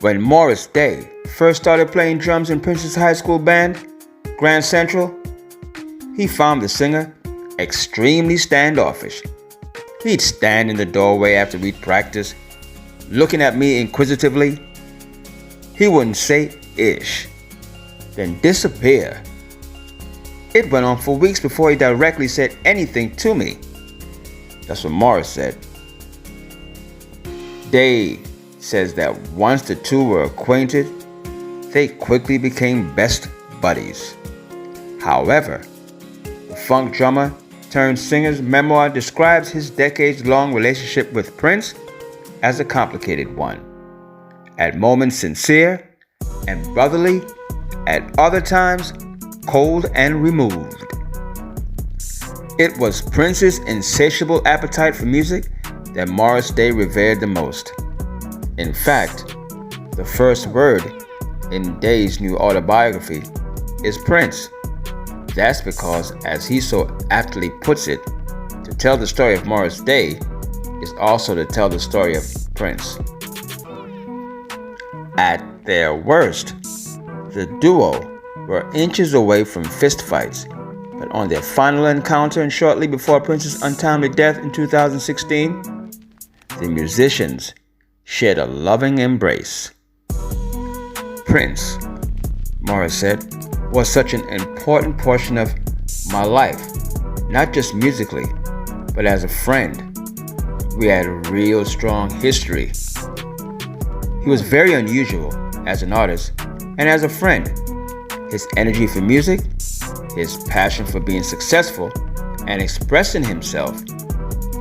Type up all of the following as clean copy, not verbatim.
When Morris Day first started playing drums in Prince's high school band, Grand Central, he found the singer extremely standoffish. He'd stand in the doorway after we'd practice, looking at me inquisitively. He wouldn't say ish, then disappear. It went on for weeks before he directly said anything to me. That's what Morris said. Day says that once the two were acquainted, they quickly became best buddies. However, the funk drummer turned singer's memoir describes his decades-long relationship with Prince as a complicated one. At moments sincere and brotherly, at other times cold and removed. It was Prince's insatiable appetite for music that Morris Day revered the most. In fact, the first word in Day's new autobiography is Prince. That's because, as he so aptly puts it, to tell the story of Morris Day is also to tell the story of Prince. At their worst, the duo were inches away from fistfights, but on their final encounter and shortly before Prince's untimely death in 2016, the musicians shared a loving embrace. Prince, Morris said, was such an important portion of my life, not just musically, but as a friend. We had a real strong history. He was very unusual as an artist and as a friend. His energy for music, his passion for being successful and expressing himself,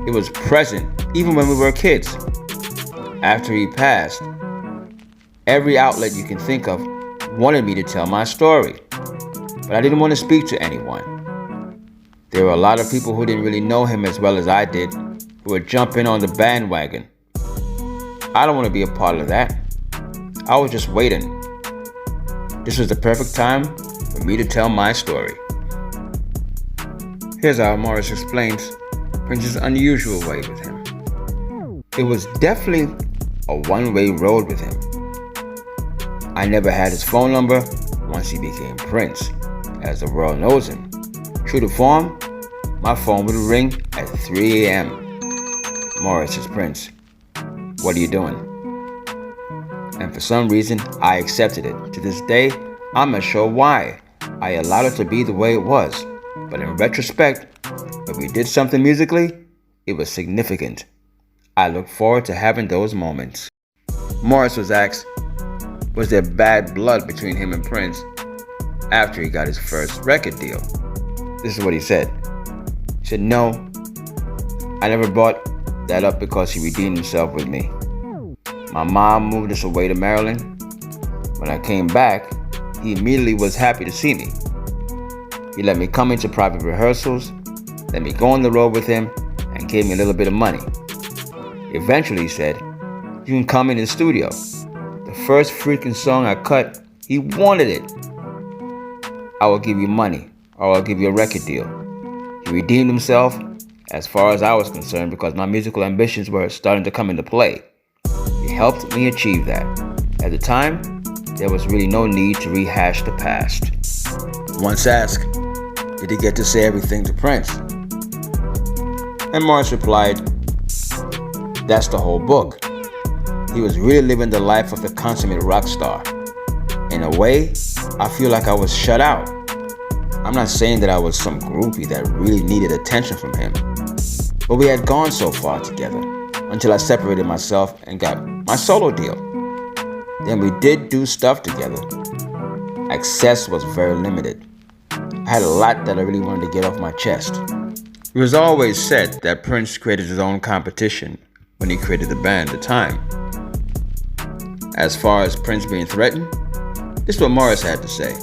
it was present even when we were kids. After he passed, every outlet you can think of wanted me to tell my story, but I didn't want to speak to anyone. There were a lot of people who didn't really know him as well as I did, who would jump in on the bandwagon. I don't want to be a part of that. I was just waiting. This was the perfect time for me to tell my story. Here's how Morris explains Prince's unusual way with him. It was definitely a one-way road with him. I never had his phone number once he became Prince, as the world knows him. True to form, my phone would ring at 3 a.m. Morris is Prince. What are you doing? And for some reason, I accepted it. To this day, I'm not sure why. I allowed it to be the way it was. But in retrospect, if we did something musically, it was significant. I look forward to having those moments. Morris was asked, was there bad blood between him and Prince after he got his first record deal? This is what he said. He said, no, I never brought that up because he redeemed himself with me. My mom moved us away to Maryland. When I came back, he immediately was happy to see me. He let me come into private rehearsals, let me go on the road with him, and gave me a little bit of money. Eventually, he said, you can come in the studio. The first freaking song I cut, he wanted it. I will give you money, or I'll give you a record deal. He redeemed himself, as far as I was concerned, because my musical ambitions were starting to come into play. He helped me achieve that. At the time, there was really no need to rehash the past. Once asked, did he get to say everything to Prince? And Morris replied, that's the whole book. He was really living the life of the consummate rock star. In a way, I feel like I was shut out. I'm not saying that I was some groupie that really needed attention from him, but we had gone so far together until I separated myself and got my solo deal. Then we did do stuff together. Access was very limited. I had a lot that I really wanted to get off my chest. It was always said that Prince created his own competition when he created the band at the time. As far as Prince being threatened, this is what Morris had to say.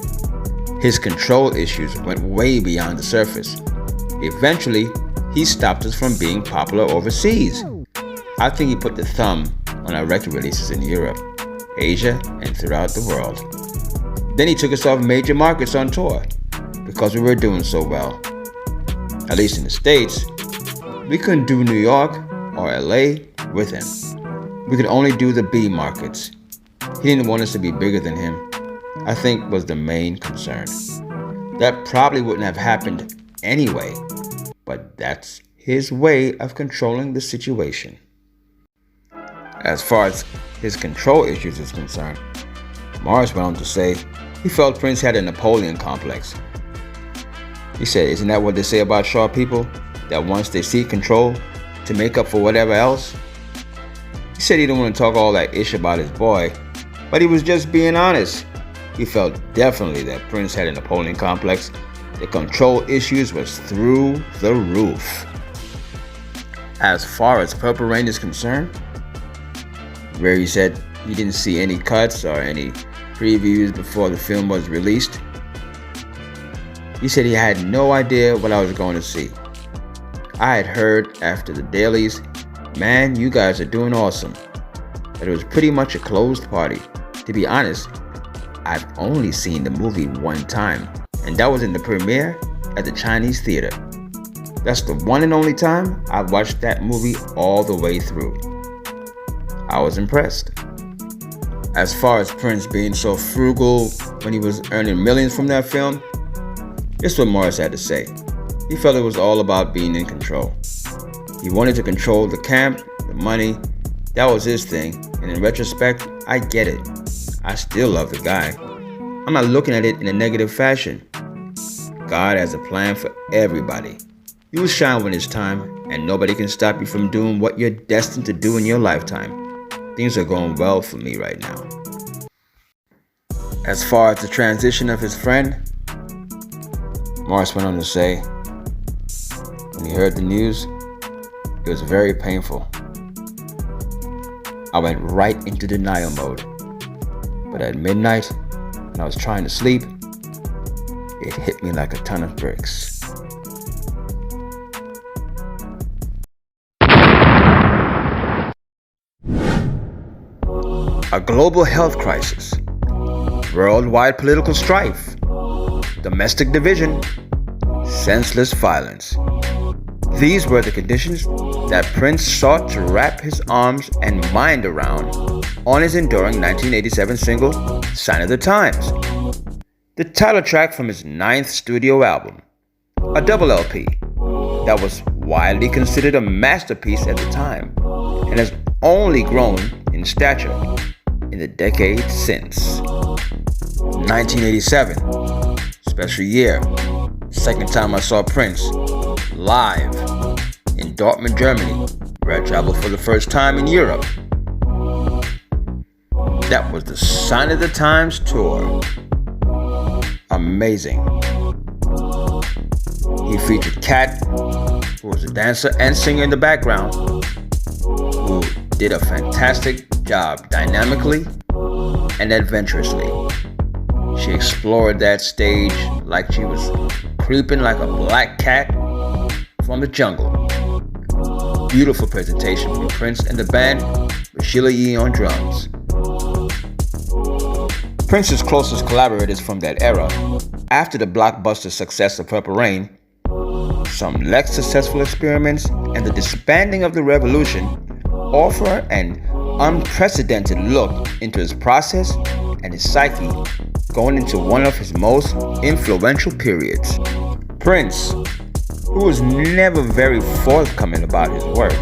His control issues went way beyond the surface. Eventually, he stopped us from being popular overseas. I think he put the thumb on our record releases in Europe, Asia, and throughout the world. Then he took us off major markets on tour because we were doing so well. At least in the States, we couldn't do New York or LA with him. We could only do the B markets. He didn't want us to be bigger than him, I think was the main concern. That probably wouldn't have happened anyway, but that's his way of controlling the situation. As far as his control issues is concerned, Morris went on to say he felt Prince had a Napoleon complex. He said, "Isn't that what they say about sharp people? That once they seek control to make up for whatever else?" He said he didn't want to talk all that ish about his boy, but he was just being honest. He felt definitely that Prince had a Napoleon complex. The control issues was through the roof. As far as Purple Rain is concerned, where he said he didn't see any cuts or any previews before the film was released, he said he had no idea what I was going to see. I had heard after the dailies, "Man, you guys are doing awesome," but it was pretty much a closed party. To be honest, I've only seen the movie one time, and that was in the premiere at the Chinese theater. That's the one and only time I watched that movie all the way through. I was impressed. As far as Prince being so frugal when he was earning millions from that film, this is what Morris had to say. He felt it was all about being in control. He wanted to control the camp, the money. That was his thing, and in retrospect, I get it. I still love the guy. I'm not looking at it in a negative fashion. God has a plan for everybody. You will shine when it's time, and nobody can stop you from doing what you're destined to do in your lifetime. Things are going well for me right now. As far as the transition of his friend, Morris went on to say, when he heard the news, it was very painful. I went right into denial mode. But at midnight, when I was trying to sleep, it hit me like a ton of bricks. A global health crisis, worldwide political strife, domestic division, senseless violence. These were the conditions that Prince sought to wrap his arms and mind around on his enduring 1987 single, Sign of the Times, the title track from his 9th studio album, a double LP that was widely considered a masterpiece at the time and has only grown in stature in the decades since. 1987, special year, second time I saw Prince live in Dortmund, Germany, where I traveled for the first time in Europe. That was the Sign of the Times tour. Amazing. He featured Kat, who was a dancer and singer in the background, who did a fantastic job dynamically and adventurously. She explored that stage like she was creeping like a black cat from the jungle. Beautiful presentation from Prince and the band with Sheila E. on drums. Prince's closest collaborators from that era, after the blockbuster success of Purple Rain, some less successful experiments, and the disbanding of the Revolution, offer an unprecedented look into his process and his psyche going into one of his most influential periods. Prince, who was never very forthcoming about his work,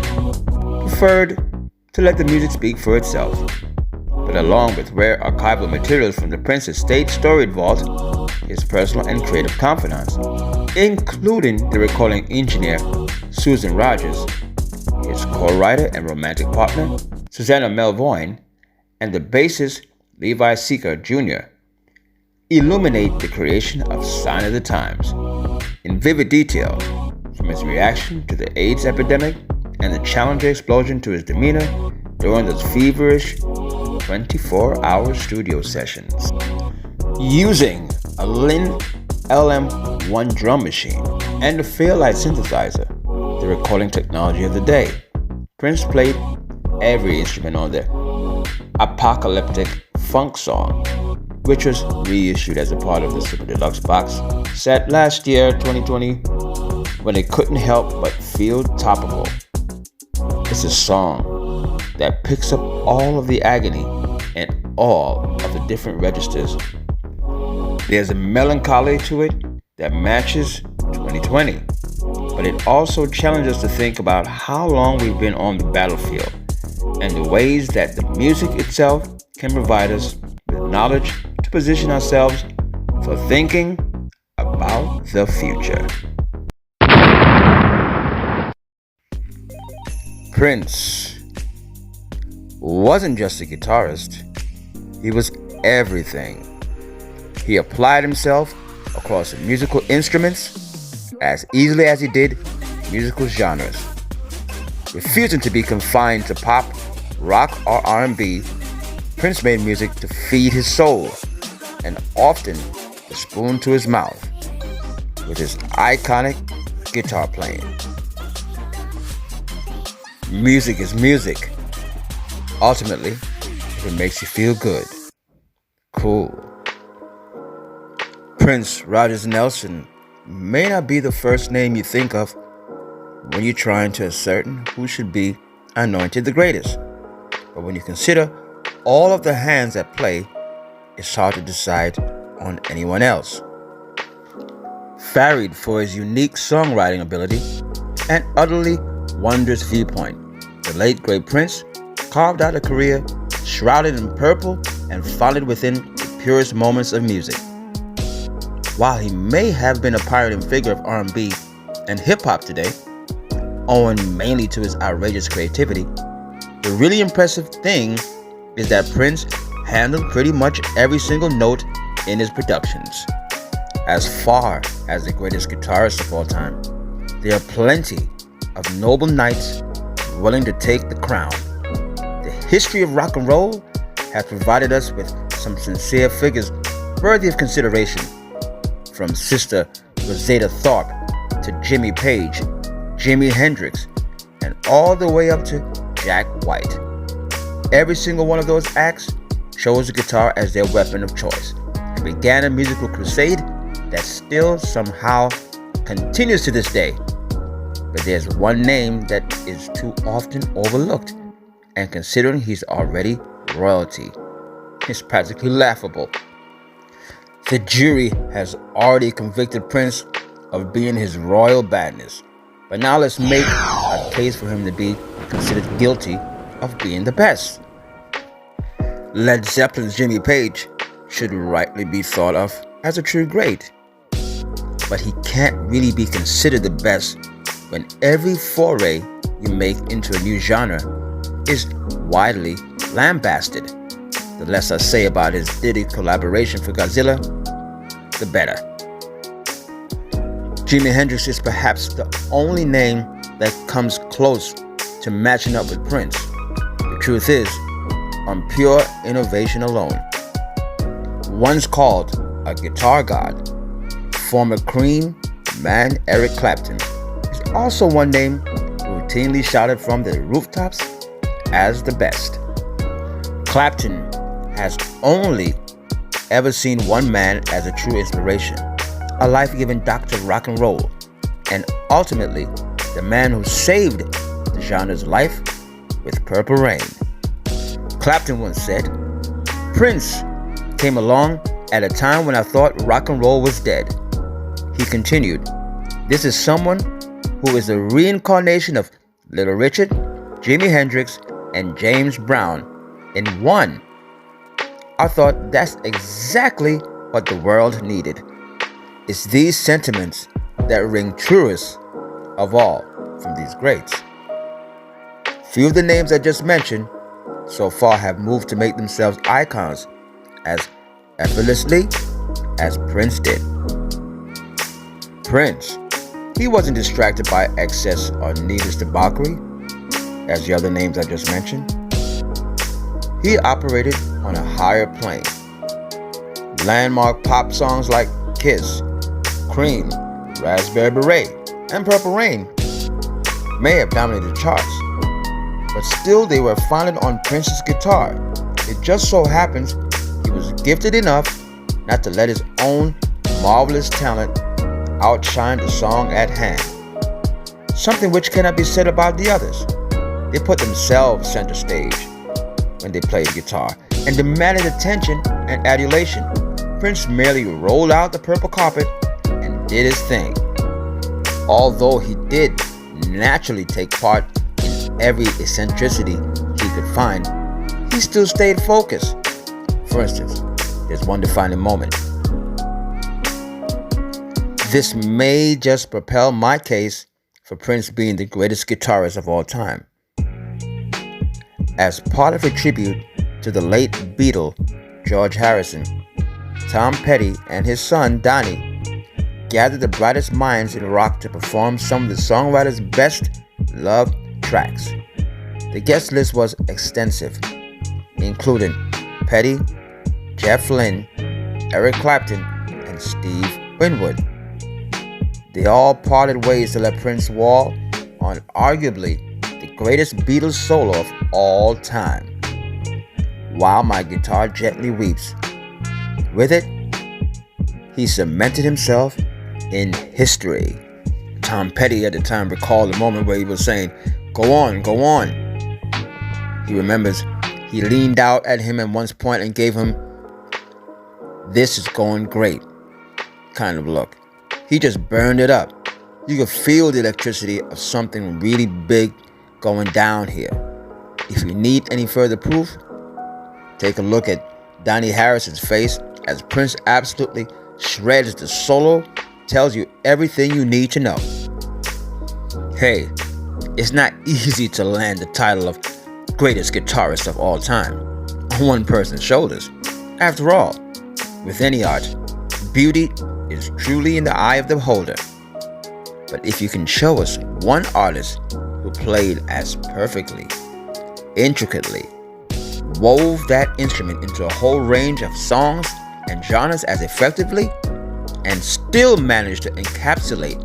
preferred to let the music speak for itself. But along with rare archival materials from the Prince's state storage vault, his personal and creative confidants, including the recording engineer Susan Rogers, his co-writer and romantic partner Susanna Melvoin, and the bassist Levi Seeker Jr., illuminate the creation of Sign of the Times in vivid detail, from his reaction to the AIDS epidemic and the Challenger explosion to his demeanor during those feverish 24-hour studio sessions. Using a Linn LM1 drum machine and a Fairlight synthesizer, the recording technology of the day, Prince played every instrument on the apocalyptic funk song, which was reissued as a part of the Super Deluxe box set last year, 2020, when it couldn't help but feel topical. It's a song that picks up all of the agony and all of the different registers. There's a melancholy to it that matches 2020, but it also challenges us to think about how long we've been on the battlefield and the ways that the music itself can provide us with knowledge to position ourselves for thinking about the future. Prince wasn't just a guitarist, he was everything. He applied himself across musical instruments as easily as he did musical genres. Refusing to be confined to pop, rock, or R&B, Prince made music to feed his soul and often a spoon to his mouth with his iconic guitar playing. Music is music. Ultimately, if it makes you feel good. Cool. Prince Rogers Nelson may not be the first name you think of when you're trying to ascertain who should be anointed the greatest. But when you consider all of the hands at play, it's hard to decide on anyone else. Varied for his unique songwriting ability and utterly wondrous viewpoint, the late great Prince carved out a career shrouded in purple and founded within the purest moments of music. While he may have been a pioneering figure of R&B and hip-hop today, owing mainly to his outrageous creativity, the really impressive thing is that Prince handled pretty much every single note in his productions. As far as the greatest guitarist of all time, there are plenty of noble knights willing to take the crown. The history of rock and roll has provided us with some sincere figures worthy of consideration, from Sister Rosetta Tharpe to Jimmy Page, Jimi Hendrix, and all the way up to Jack White. Every single one of those acts chose the guitar as their weapon of choice and began a musical crusade that still somehow continues to this day. But there's one name that is too often overlooked, and considering he's already royalty, it's practically laughable. The jury has already convicted Prince of being his Royal Badness, but now let's make a case for him to be considered guilty of being the best. Led Zeppelin's Jimmy Page should rightly be thought of as a true great, but he can't really be considered the best when every foray you make into a new genre is widely lambasted. The less I say about his Diddy collaboration for Godzilla, the better. Jimi Hendrix is perhaps the only name that comes close to matching up with Prince. The truth is, on pure innovation alone. Once called a guitar god, former Cream man Eric Clapton is also one name routinely shouted from the rooftops as the best. Clapton has only ever seen one man as a true inspiration, a life-giving doctor of rock and roll, and ultimately the man who saved the genre's life with Purple Rain. Clapton once said, "Prince came along at a time when I thought rock and roll was dead." He continued, "This is someone who is a reincarnation of Little Richard, Jimi Hendrix, and James Brown in one." I thought that's exactly what the world needed. It's these sentiments that ring truest of all from these greats. Few of the names I just mentioned so far have moved to make themselves icons as effortlessly as Prince did. Prince, he wasn't distracted by excess or needless debauchery, as the other names I just mentioned. He operated on a higher plane. Landmark pop songs like Kiss, Cream, Raspberry Beret, and Purple Rain may have dominated the charts, but still they were founded on Prince's guitar. It just so happens he was gifted enough not to let his own marvelous talent outshine the song at hand. Something which cannot be said about the others. They put themselves center stage when they played guitar, and demanded attention and adulation. Prince merely rolled out the purple carpet and did his thing. Although he did naturally take part in every eccentricity he could find, he still stayed focused. For instance, there's one defining moment. This may just propel my case for Prince being the greatest guitarist of all time. As part of a tribute to the late Beatle, George Harrison, Tom Petty and his son Donnie gathered the brightest minds in rock to perform some of the songwriter's best loved tracks. The guest list was extensive, including Petty, Jeff Lynne, Eric Clapton, and Steve Winwood. They all parted ways to let Prince wail on arguably the greatest Beatles solo of all time. While my guitar gently weeps. With it, he cemented himself in history. Tom Petty at the time recalled the moment where he was saying, "Go on, go on." He remembers he leaned out at him at one point and gave him, "This is going great" kind of look. He just burned it up. You could feel the electricity of something really big going down here. If you need any further proof, take a look at Donnie Harrison's face as Prince absolutely shreds the solo, tells you everything you need to know. Hey, it's not easy to land the title of greatest guitarist of all time on one person's shoulders. After all, with any art, beauty is truly in the eye of the beholder. But if you can show us one artist who played as perfectly, intricately, wove that instrument into a whole range of songs and genres as effectively, and still managed to encapsulate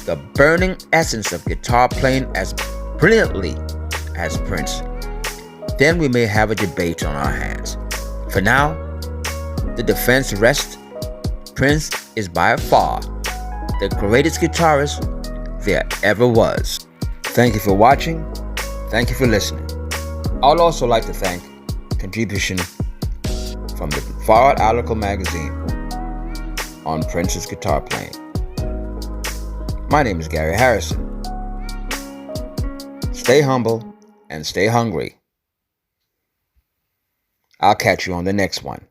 the burning essence of guitar playing as brilliantly as Prince, then we may have a debate on our hands. For now, the defense rests. Prince is by far the greatest guitarist there ever was. Thank you for watching. Thank you for listening. I would also like to thank contribution from the Far Out Article magazine on Prince's guitar playing. My name is Gary Harrison. Stay humble and stay hungry. I'll catch you on the next one.